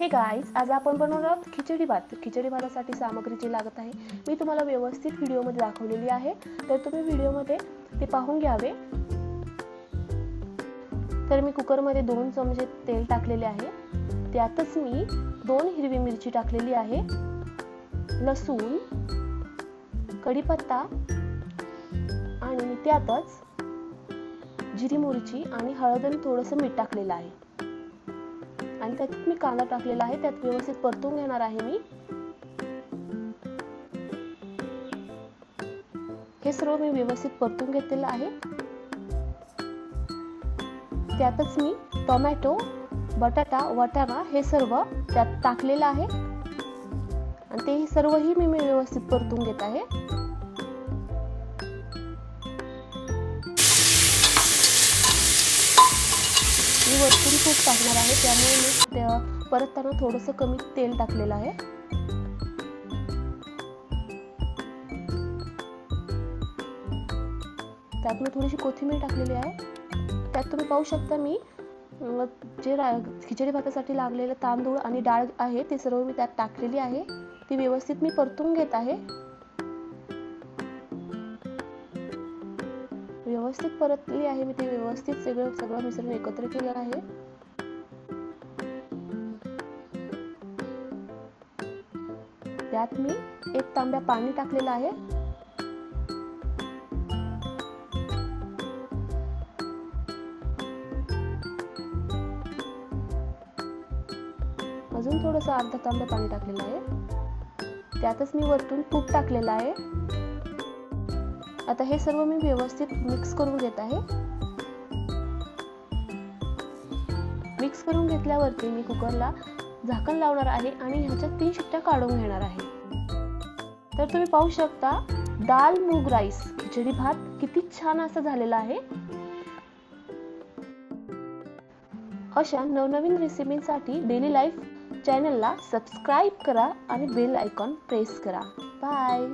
हे गाईज, आज आपण बनवणार आहोत खिचडी भात. खिचडी भातासाठी सामग्रीची लागत आहे मी तुम्हाला व्यवस्थित व्हिडिओमध्ये दाखवलेली आहे, तर तुम्ही व्हिडिओमध्ये ते पाहून घ्यावे. तर मी कुकरमध्ये 2 चमचे तेल टाकलेले आहे. त्यातच मी 2 हिरवी मिरची टाकलेली आहे, लसूण, कढीपत्ता आणि मी त्यातच जिरी मोहरीची आणि हळद आणि थोडंसं मीठ टाकलेलं आहे. आणि त्यात मी कांदा टाकलेला आहे, त्यात व्यवस्थित परतून घेणार आहे मी. हे सर्व मी व्यवस्थित परतून घेतलेलं आहे. त्यातच मी टोमॅटो, बटाटा, वाटाणा हे सर्व त्यात टाकलेलं आहे आणि ते सर्वही मी व्यवस्थित परतून घेत आहे. मी वरतून तूप टाकणार आहे, त्यामुळे मी परतताना थोडंसं कमी तेल टाकलेलं आहे. त्यात मी थोडीशी कोथिंबीर टाकलेली आहे. त्यात तुम्ही पाहू शकता मी जे खिचडी भातासाठी लागलेले तांदूळ आणि डाळ आहे ते सर्व मी त्यात टाकलेली आहे. ती व्यवस्थित मी परतून घेत आहे. व्यवस्थित परतली आहे मी, ते व्यवस्थित सगळं मिश्रण एकत्र केलं आहे. त्यात मी 1 तांब्या पाणी टाकलेलं आहे. अजून थोडंसं अर्धा तांब्या पाणी टाकलेलं आहे. त्यातच मी वरतून तूप टाकलेलं आहे. आता हे सर्व मी व्यवस्थित मिक्स करून घेत आहे. मिक्स करून घेतल्यावरती मी कुकरला झाकण लावणार आहे आणि ह्याच्या 3 शिट्ट्या काढून घेणार आहे. तर तुम्ही पाहू शकता दाल मूग राईस खिचडी भात किती छान असं झालेला आहे. अशा नवनवीन रेसिपींसाठी डेली लाईफ चॅनलला सबस्क्राईब करा आणि बेल आयकॉन प्रेस करा. बाय.